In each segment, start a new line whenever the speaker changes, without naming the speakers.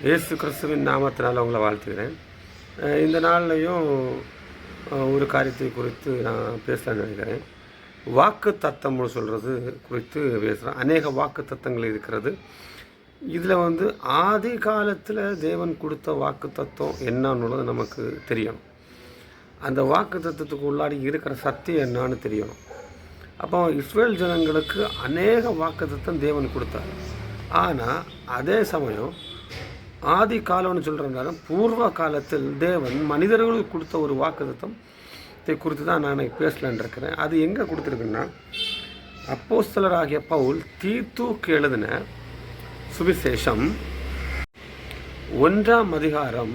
இயேசு கிறிஸ்துவின் நாமத்தினால் உங்களை வாழ்த்துகிறேன். இந்த நாள்லையும் ஒரு காரியத்தை குறித்து நான் பேசலான்னு நினைக்கிறேன். வாக்கு தத்தம்னு சொல்கிறது குறித்து பேசுகிறேன். அநேக வாக்கு தத்தங்கள் இருக்கிறது. இதில் ஆதி காலத்தில் தேவன் கொடுத்த வாக்கு தத்துவம் என்னன்னுള്ളത് நமக்கு தெரியணும். அந்த வாக்கு தத்துவத்துக்கு உள்ளாடி இருக்கிற சத்தியம் என்னான்னு தெரியணும். அப்போ இஸ்ரேல் ஜனங்களுக்கு அநேக வாக்கு தத்துவம் தேவன் கொடுத்தார். ஆனால் அதே சமயம் ஆதி காலம்னு சொல்கிறனால பூர்வ காலத்தில் தேவன் மனிதர்களுக்கு கொடுத்த ஒரு வாக்குத்தத்தத்தை குறித்து தான் நான் பேசலான் இருக்கிறேன். அது எங்கே கொடுத்துருக்குன்னா, அப்போஸ்தலராகிய பவுல் தீத்துக்கு எழுதின சுவிசேஷம் 1ஆம் அதிகாரம்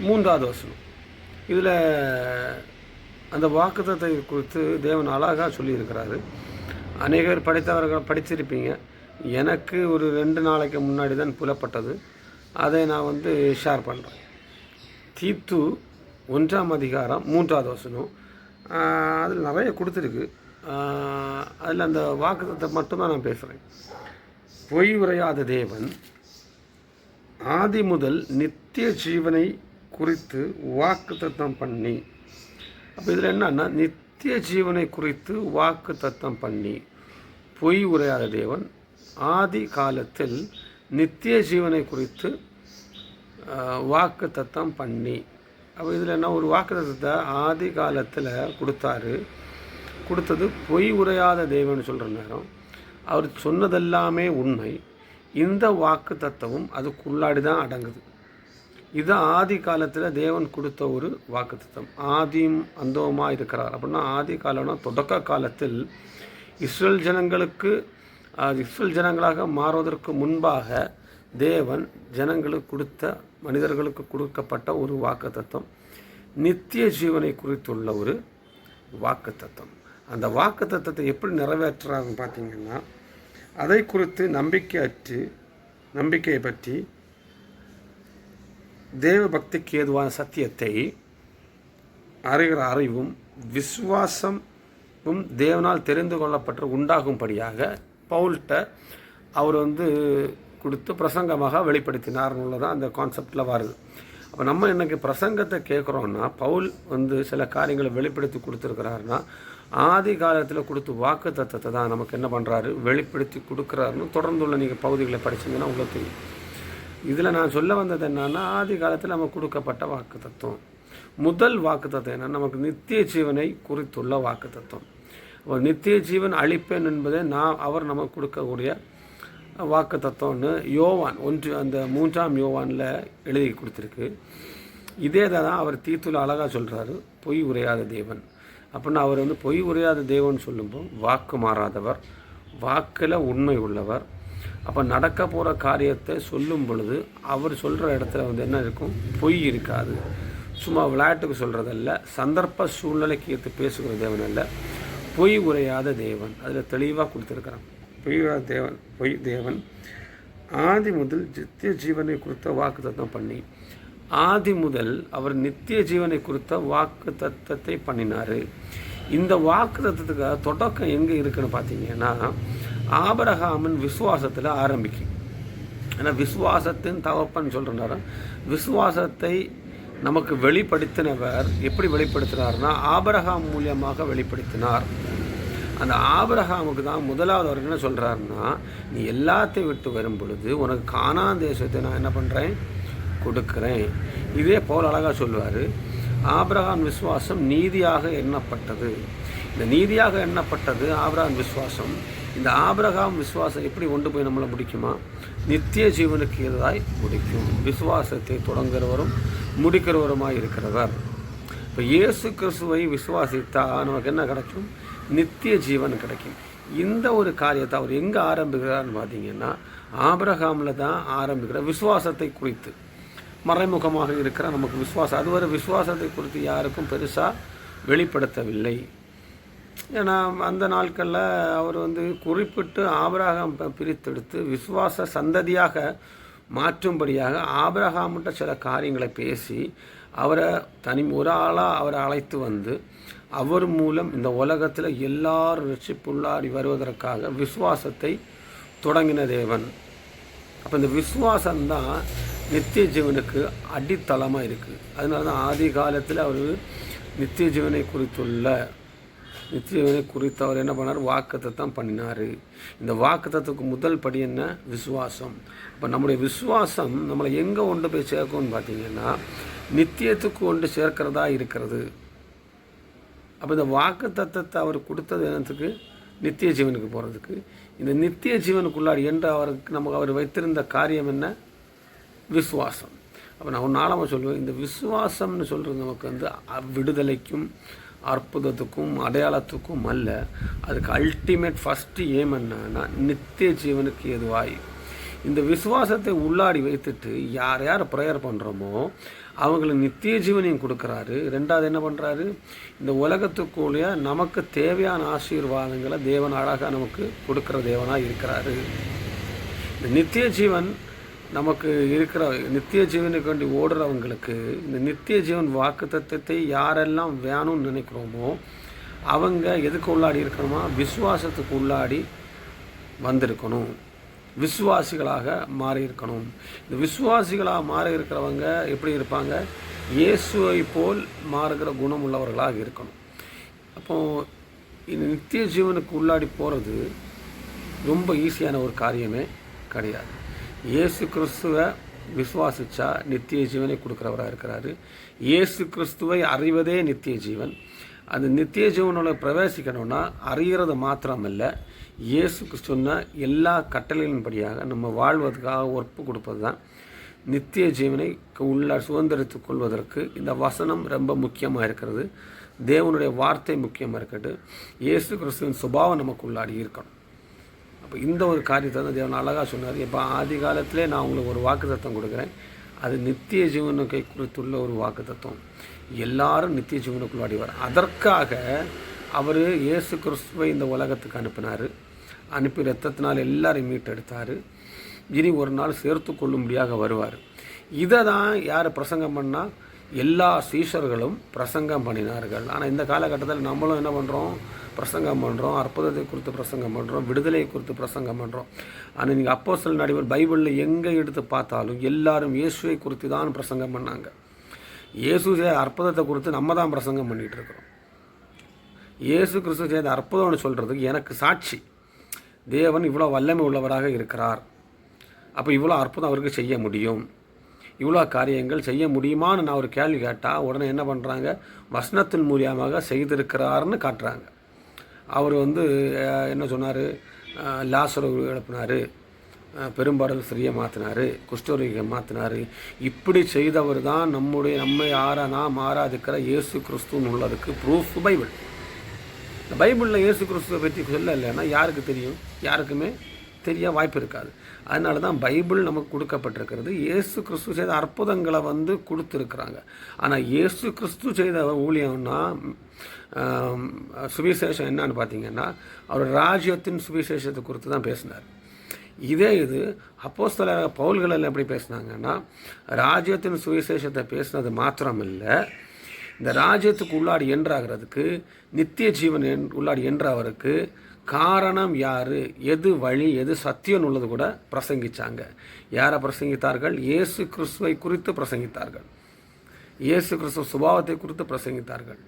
3வது வசனம். இதில் அந்த வாக்குத்தத்தை குறித்து தேவன் அழகாக சொல்லியிருக்கிறாரு. அநேகர் படித்தவர்கள் படிச்சிருப்பீங்க. எனக்கு ஒரு 2 நாளைக்கு முன்னாடி தான் புலப்பட்டது. அதை நான் ஷேர் பண்ணுறேன். தீத்து 1ஆம் அதிகாரம் 3வது வசனம். அதில் நிறைய கொடுத்துருக்கு. அதில் அந்த வாக்குத்தத்தை மட்டும்தான் நான் பேசுகிறேன். பொய் உரையாத தேவன் ஆதி முதல் நித்திய ஜீவனை குறித்து வாக்குத்தத்தம் பண்ணி. அப்போ இதில் என்னன்னா, நித்திய ஜீவனை குறித்து வாக்குத்தத்தம் பண்ணி. பொய் உரையாத தேவன் ஆதி காலத்தில் நித்திய ஜீவனை குறித்து வாக்கு தத்தம் பண்ணி. அப்போ இதில் என்ன, ஒரு வாக்கு தத்தத்தை ஆதி காலத்தில் கொடுத்தது பொய் உரையாத தேவன் சொல்கிற நேரம் அவர் சொன்னதெல்லாமே உண்மை. இந்த வாக்கு தத்துவம் அதுக்குள்ளாடி தான் அடங்குது. இது ஆதி காலத்தில் தேவன் கொடுத்த ஒரு வாக்கு தத்துவம். ஆதியும் அந்தோமாக இருக்கிறார் அப்படின்னா, ஆதி காலம்னா தொடக்க காலத்தில் இஸ்ரேல் ஜனங்களாக மாறுவதற்கு முன்பாக தேவன் மனிதர்களுக்கு கொடுக்கப்பட்ட ஒரு வாக்கு தத்துவம், நித்திய ஜீவனை குறித்துள்ள ஒரு வாக்கு தத்துவம். அந்த வாக்கு தத்துவத்தை எப்படி நிறைவேற்றுறாங்கன்னு பார்த்தீங்கன்னா, அதை குறித்து நம்பிக்கையை பற்றி தேவ பக்திக்கு ஏதுவான சத்தியத்தை அறிகிற அறிவும் விசுவாசமும் தேவனால் தெரிந்து கொள்ளப்பட்டு உண்டாகும்படியாக பவுல்கிட்ட அவர் கொடுத்து பிரசங்கமாக வெளிப்படுத்தினார்னு தான் அந்த கான்செப்டில் வருது. அப்போ நம்ம இன்றைக்கி பிரசங்கத்தை கேட்குறோன்னா, பவுல் சில காரியங்களை வெளிப்படுத்தி கொடுத்துருக்கிறாருன்னா, ஆதி காலத்தில் கொடுத்து வாக்கு தத்தத்தை தான் நமக்கு என்ன பண்ணுறாரு, வெளிப்படுத்தி கொடுக்குறாருன்னு தொடர்ந்துள்ள நீங்கள் பகுதிகளை படிச்சிங்கன்னா உங்களுக்கு தெரியும். இதில் நான் சொல்ல வந்தது என்னன்னா, ஆதி காலத்தில் நமக்கு கொடுக்கப்பட்ட வாக்கு தத்துவம். முதல் வாக்கு தத்துவம் என்னன்னா, நமக்கு நித்திய ஜீவனை குறித்துள்ள வாக்கு தத்துவம். நித்திய ஜீவன் அளிப்பேன் என்பதை அவர் நமக்கு கொடுக்கக்கூடிய வாக்கு தத்துவம்னு யோவான் அந்த 3ஆம் யோவானில் எழுதி கொடுத்துருக்கு. இதே தான் அவர் தீத்துல அழகாக சொல்கிறாரு, பொய் உரையாத தேவன் அப்படின்னா. அவர் பொய் உரையாத தேவன் சொல்லும்போது வாக்கு மாறாதவர், வாக்கில் உண்மை உள்ளவர். அப்போ நடக்க போகிற காரியத்தை சொல்லும் பொழுது அவர் சொல்கிற இடத்துல என்ன இருக்கும், பொய் இருக்காது. சும்மா விளையாட்டுக்கு சொல்கிறதல்ல, சந்தர்ப்ப சூழ்நிலைக்கு ஏற்று பேசுகிற தேவன் அல்ல, பொய் உரையாத தேவன். அதில் தெளிவாக கொடுத்துருக்குறாங்க. பொய் தேவன் ஆதி முதல் நித்திய ஜீவனை குறித்த வாக்கு தத்தம் பண்ணி. ஆதி முதல் அவர் நித்திய ஜீவனை குறித்த வாக்கு தத்தத்தை பண்ணினார். இந்த வாக்கு தத்துவத்துக்கு தொடக்கம் எங்கே இருக்குன்னு பார்த்தீங்கன்னா, ஆபிரகாமின் விசுவாசத்தில் ஆரம்பிக்கும். ஏன்னா விசுவாசத்தின் தகப்பன் சொல்கிறாரு. விசுவாசத்தை நமக்கு வெளிப்படுத்தினவர் எப்படி வெளிப்படுத்தினார்னா, ஆபிரகாம் மூலியமாக வெளிப்படுத்தினார். அந்த ஆபிரகாமுக்கு தான் முதலாவது அவர் என்ன சொல்கிறாருன்னா, நீ எல்லாத்தையும் விட்டு வரும் பொழுது உனக்கு கானான் தேசத்தை நான் என்ன பண்ணுறேன், கொடுக்குறேன். இதே போல் அழகாக சொல்லுவார். ஆபிரகாம் விசுவாசம் நீதியாக எண்ணப்பட்டது. இந்த நீதியாக எண்ணப்பட்டது ஆபிரகாம் விசுவாசம். இந்த ஆபிரகாம் விசுவாசம் எப்படி கொண்டு போய் நம்மளை முடிக்குமா, நித்திய ஜீவனுக்கு எதிராய் முடிக்கும். விசுவாசத்தை தொடங்குகிறவரும் முடிக்கிறவருமாய் இருக்கிறவர். இப்போ இயேசு கிறிஸ்துவை விசுவாசித்தால் நமக்கு என்ன கிடைக்கும், நித்திய ஜீவன் கிடைக்கும். இந்த ஒரு காரியத்தை அவர் எங்கே ஆரம்பிக்கிறார்னு பார்த்தீங்கன்னா, ஆபிரகாமில் தான் ஆரம்பிக்கிற விசுவாசத்தை குறித்து. மறைமுகமாக இருக்கிற நமக்கு விசுவாசம், அதுவரை விசுவாசத்தை குறித்து யாருக்கும் பெருசாக வெளிப்படுத்தவில்லை. ஏன்னா அந்த நாட்களில் அவர் குறிப்பிட்டு ஆபிரகாம் பிரித்தெடுத்து விசுவாச சந்ததியாக மாற்றும்படியாக ஆபிரகாம்கிட்ட சில காரியங்களை பேசி அவரை ஒரு ஆளாக அவரை அழைத்து அவர் மூலம் இந்த உலகத்தில் எல்லாரும் ரட்சிப்புள்ளாடி வருவதற்காக விசுவாசத்தை தொடங்கின தேவன். அப்போ இந்த விசுவாசம்தான் நித்திய ஜீவனுக்கு அடித்தளமாக இருக்குது. அதனால தான் ஆதி காலத்தில் அவர் நித்திய ஜீவனை குறித்து அவர் என்ன பண்ணார்? வாக்குத்தத்தம் பண்ணினார். இந்த வாக்குத்தத்துக்கு முதல் படி என்ன? விசுவாசம். இப்போ நம்முடைய விசுவாசம் நம்மளை எங்கே கொண்டு போய் சேர்க்கும்னு பார்த்தீங்கன்னா நித்தியத்துக்கு கொண்டு சேர்க்கிறதா இருக்கிறது. அப்போ இந்த வாக்குத்தத்தத்தை அவர் கொடுத்தது என்னத்துக்கு? நித்திய ஜீவனுக்கு போகிறதுக்கு. இந்த நித்திய ஜீவனுக்குள்ளாடி என்று நமக்கு அவர் வைத்திருந்த காரியம் என்ன? விசுவாசம். அப்போ நான் ஒரு நாளாக சொல்லுவேன், இந்த விசுவாசம்னு சொல்கிறது நமக்கு வந்து விடுதலைக்கும் அற்புதத்துக்கும் அடையாளத்துக்கும் அல்ல. அதுக்கு அல்டிமேட் ஃபஸ்ட்டு ஏம் என்னன்னா நித்திய ஜீவனுக்கு எதுவாய். இந்த விசுவாசத்தை உள்ளாடி வைத்துட்டு யார் யார் ப்ரேயர் பண்ணுறோமோ அவங்களுக்கு நித்திய ஜீவனையும் கொடுக்குறாரு. ரெண்டாவது என்ன பண்ணுறாரு? இந்த உலகத்துக்குள்ளே நமக்கு தேவையான ஆசீர்வாதங்களை தேவன் அழகாக நமக்கு கொடுக்குற தேவனாக இருக்கிறாரு. இந்த நித்திய ஜீவன் நமக்கு இருக்கிற நித்திய ஜீவனுக்கு வேண்டி ஓடுறவங்களுக்கு இந்த நித்திய ஜீவன் வாக்குத்தத்தத்தை யாரெல்லாம் வேணும்னு நினைக்கிறோமோ அவங்க எதுக்கு உள்ளாடி இருக்கணுமா? விசுவாசத்துக்கு உள்ளாடி வந்திருக்கணும், விசுவாசிகளாக மாறி இருக்கணும். இந்த விசுவாசிகளாக மாறி இருக்கிறவங்க எப்படி இருப்பாங்க? இயேசுவை போல் மாறுகிற குணம் உள்ளவர்களாக இருக்கணும். அப்போது இந்த நித்திய ஜீவனுக்கு உள்ளாடி போகிறது ரொம்ப ஈஸியான ஒரு காரியமே கிடையாது. இயேசு கிறிஸ்துவை விசுவாசித்தா நித்திய ஜீவனை கொடுக்குறவராக இருக்கிறாரு. இயேசு கிறிஸ்துவை அறிவதே நித்திய ஜீவன். அந்த நித்திய ஜீவனோட பிரவேசிக்கணும்னா அறிகிறது மாத்திரமல்ல, இயேசு கிறிஸ்துவ எல்லா கட்டளைகளின்படியாக நம்ம வாழ்வதற்காக ஒப்பு கொடுப்பது தான் நித்திய ஜீவனை உள்ள சுதந்திரத்துக் கொள்வதற்கு இந்த வசனம் ரொம்ப முக்கியமாக இருக்கிறது. தேவனுடைய வார்த்தை முக்கியமாக இருக்கிறது. இயேசு கிறிஸ்துவின் சுபாவம் நமக்கு உள்ளாடி இருக்கணும். அப்போ இந்த ஒரு காரியத்தை தான் தேவன் அழகாக சொன்னார். இப்போ ஆதி காலத்திலே நான் உங்களுக்கு ஒரு வாக்குத்தத்தம் கொடுக்குறேன், அது நித்திய ஜீவனுக்கை குறித்துள்ள ஒரு வாக்குத்தத்தம். எல்லாரும் நித்திய ஜீவனுக்குள்ளாடி வர அதற்காக அவர் இயேசு கிறிஸ்துவை இந்த உலகத்துக்கு அனுப்பினார். அனுப்பி ரத்தத்தினால் எல்லாரையும் மீட்டெடுத்தார். இனி ஒரு நாள் சேர்த்து கொள்ளும்படியாக வருவார். இதை தான் யார் பிரசங்கம் பண்ணால்? எல்லா சீஷர்களும் பிரசங்கம் பண்ணினார்கள். ஆனால் இந்த காலகட்டத்தில் நம்மளும் என்ன பண்ணுறோம்? பிரசங்கம் பண்ணுறோம், அற்புதத்தை குறித்து பிரசங்கம் பண்ணுறோம், விடுதலையை குறித்து பிரசங்கம் பண்ணுறோம். ஆனால் நீங்கள் அப்போஸ்தலர் நடிவர் பைபிளில் எங்கே எடுத்து பார்த்தாலும் எல்லாரும் இயேசுவை குறித்து தான் பிரசங்கம் பண்ணாங்க. இயேசு செய்த அற்புதத்தை குறித்து நம்ம தான் பிரசங்கம் பண்ணிகிட்டு இருக்கிறோம். இயேசு கிறிஸ்து செய்த அற்புதம்னு சொல்கிறதுக்கு எனக்கு சாட்சி, தேவன் இவ்வளோ வல்லமை உள்ளவராக இருக்கிறார். அப்போ இவ்வளோ அற்புதம் அவருக்கு செய்ய முடியும், இவ்வளோ காரியங்கள் செய்ய முடியுமான்னு நான் ஒரு கேள்வி கேட்டால் உடனே என்ன பண்ணுறாங்க? வசனத்தின் மூலியமாக செய்திருக்கிறாருன்னு காட்டுறாங்க. அவர் என்ன சொன்னார்? லாசரை எழுப்பினார், பெரும்பாடல் ஸ்திரியை மாற்றினார், குஷ்டரோகியை மாற்றினார். இப்படி செய்தவர் தான் நம்மை நாம் ஆராதிக்கிற இயேசு கிறிஸ்துன்னு உள்ளதுக்கு ப்ரூஃப் பைபிள். இந்த பைபிளில் இயேசு கிறிஸ்துவை பற்றி சொல்லலைன்னா யாருக்கு தெரியும்? யாருக்குமே தெரிய வாய்ப்பு இருக்காது. அதனால தான் பைபிள் நமக்கு கொடுக்கப்பட்டிருக்கிறது. இயேசு கிறிஸ்து செய்த அற்புதங்களை கொடுத்துருக்குறாங்க. ஆனால் இயேசு கிறிஸ்து செய்த ஊழியம்னா சுவிசேஷம் என்னன்னு பார்த்தீங்கன்னா அவர் ராஜ்யத்தின் சுவிசேஷத்தை குறித்து தான் பேசினார். இது அப்போஸ்தலர் பவுல்களில் எப்படி பேசினாங்கன்னா ராஜ்யத்தின் சுவிசேஷத்தை பேசினது மாத்திரமில்லை, இந்த ராஜ்யத்துக்கு உள்ளாடி என்றாகிறதுக்கு நித்திய ஜீவன் உள்ளாடி என்றவருக்கு காரணம் யார், எது வழி, எது சத்தியம் உள்ளது கூட பிரசங்கித்தாங்க. யாரை பிரசங்கித்தார்கள்? இயேசு கிறிஸ்துவை குறித்து பிரசங்கித்தார்கள். இயேசு கிறிஸ்துவ சுபாவத்தை குறித்து பிரசங்கித்தார்கள்.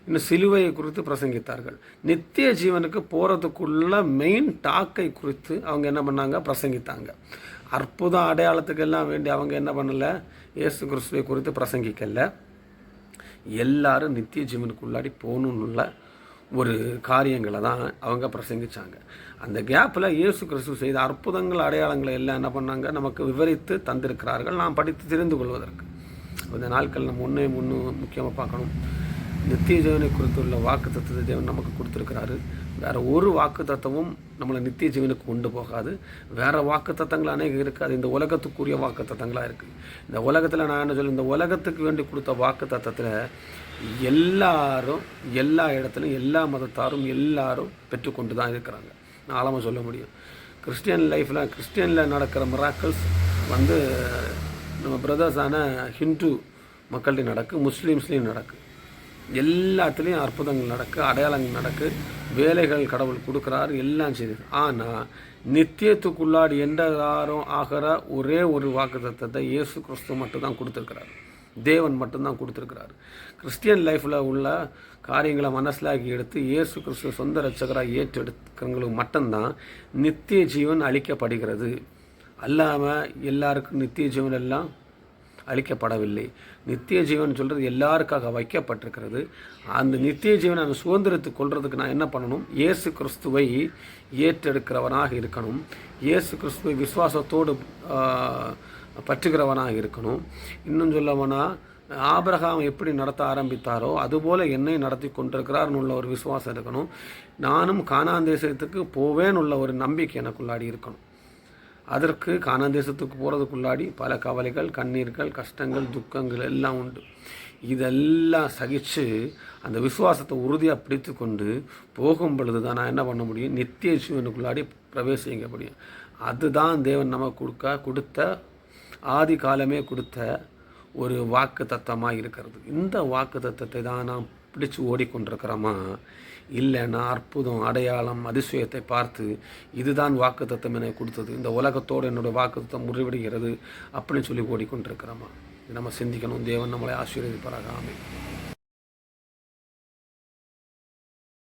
இன்னும் சிலுவையை குறித்து பிரசங்கித்தார்கள். நித்திய ஜீவனுக்கு போகிறதுக்குள்ள மெயின் டாக்கை குறித்து அவங்க என்ன பண்ணாங்க? பிரசங்கித்தாங்க. அற்புதம் அடையாளத்துக்கெல்லாம் வேண்டி அவங்க என்ன பண்ணலை? இயேசு கிறிஸ்துவை குறித்து பிரசங்கிக்கல. எல்லாரும் நித்திய ஜீவனுக்குள்ளாடி போகணுன்னுள்ள ஒரு காரியங்களை தான் அவங்க பிரசங்கித்தாங்க. அந்த கேப்பில் இயேசு கிறிஸ்து செய்த அற்புதங்கள் அடையாளங்களை எல்லாம் என்ன பண்ணாங்க? நமக்கு விவரித்து தந்திருக்கிறார்கள், நாம் படித்து தெரிந்து கொள்வதற்கு. இந்த நாட்கள் நம்ம ஒன்றே முக்கியமாக பார்க்கணும். நித்திய ஜீவனை குறித்துள்ள வாக்கு தத்துவத்தை தேவன் நமக்கு கொடுத்துருக்கிறாரு. வேறு ஒரு வாக்கு தத்துவமும் நம்மளை நித்திய ஜீவனுக்கு கொண்டு போகாது. வேறு வாக்கு தத்தங்கள் அநேகம் இருக்காது. இந்த உலகத்துக்குரிய வாக்கு தத்தங்களாக இருக்குது. இந்த உலகத்தில் நான் என்ன சொல்ல, இந்த உலகத்துக்கு வேண்டி கொடுத்த வாக்கு தத்தத்தில் எல்லாரும் எல்லா இடத்துலையும் எல்லா மதத்தாரும் எல்லாரும் பெற்றுக்கொண்டு தான் இருக்கிறாங்க. ஆழமாக சொல்ல முடியும். கிறிஸ்டியனில் நடக்கிற மிராக்கிள்ஸ் நம்ம பிரதர்ஸான ஹிந்து மக்கள்கிட்ட நடக்கு, முஸ்லீம்ஸ்லேயும் நடக்கு. எல்லாத்துலேயும் அற்புதங்கள் நடக்கு, அடையாளங்கள் நடக்கு, வேலைகள் கடவுள் கொடுக்குறாரு, எல்லாம் செய்யுது. ஆனால் நித்தியத்துக்குள்ளாடி என்றாரும் ஆகிற ஒரே ஒரு வாக்குத்தத்தத்தை இயேசு கிறிஸ்து மட்டும்தான் கொடுத்துருக்கிறார். தேவன் மட்டும்தான் கொடுத்துருக்கிறார். கிறிஸ்டியன் லைஃப்பில் உள்ள காரியங்களை மனசிலாக்கி எடுத்து இயேசு கிறிஸ்து சொந்த ரட்சகராக ஏற்றெடுக்கிறவங்களுக்கு மட்டும்தான் நித்திய ஜீவன் அளிக்கப்படுகிறது. அல்லாமல் எல்லாருக்கும் நித்திய ஜீவன் எல்லாம் அளிக்கப்படவில்லை. நித்திய ஜீவன் சொல்கிறது எல்லாருக்காக வைக்கப்பட்டிருக்கிறது. அந்த நித்திய ஜீவனை அந்த சுதந்திரத்துக்கு கொள்றதுக்கு நான் என்ன பண்ணணும்? இயேசு கிறிஸ்துவை ஏற்றெடுக்கிறவனாக இருக்கணும். இயேசு கிறிஸ்துவை விசுவாசத்தோடு பற்றுகிறவனாக இருக்கணும். இன்னும் சொல்லவனா ஆபிரகாம் எப்படி நடத்த ஆரம்பித்தாரோ அதுபோல் என்னை நடத்தி கொண்டிருக்கிறார்னு உள்ள ஒரு விசுவாசம் இருக்கணும். நானும் கானான் தேசத்துக்கு போவேன்னு உள்ள ஒரு நம்பிக்கை எனக்குள்ளாடி இருக்கணும். அதற்கு கானான் தேசத்துக்கு போகிறதுக்குள்ளாடி பல கவலைகள், கண்ணீர்கள், கஷ்டங்கள், துக்கங்கள் எல்லாம் உண்டு. இதெல்லாம் சகித்து அந்த விசுவாசத்தை உறுதியாக பிடித்து கொண்டு போகும் பொழுது தான் நான் என்ன பண்ண முடியும்? நித்திய ஜீவனுக்குள்ளாடி பிரவேசிக்க முடியும். அதுதான் தேவன் நமக்கு கொடுத்த ஆதி காலமே கொடுத்த ஒரு வாக்கு தத்தமாக இருக்கிறது. இந்த வாக்கு தத்தத்தை தான் நாம் பிடிச்சு ஓடிக்கொண்டிருக்கிறோமா? இல்லைன்னா அற்புதம், அடையாளம், அதிசயத்தை பார்த்து இதுதான் வாக்கு தத்தம் என கொடுத்தது, இந்த உலகத்தோடு என்னோடய வாக்கு தத்தம் முறிவிடுகிறது அப்படின்னு சொல்லி ஓடிக்கொண்டிருக்கிறோமா? நம்ம சிந்திக்கணும். தேவன் நம்மளை ஆசீர்வதிப்பாராக. ஆமென்.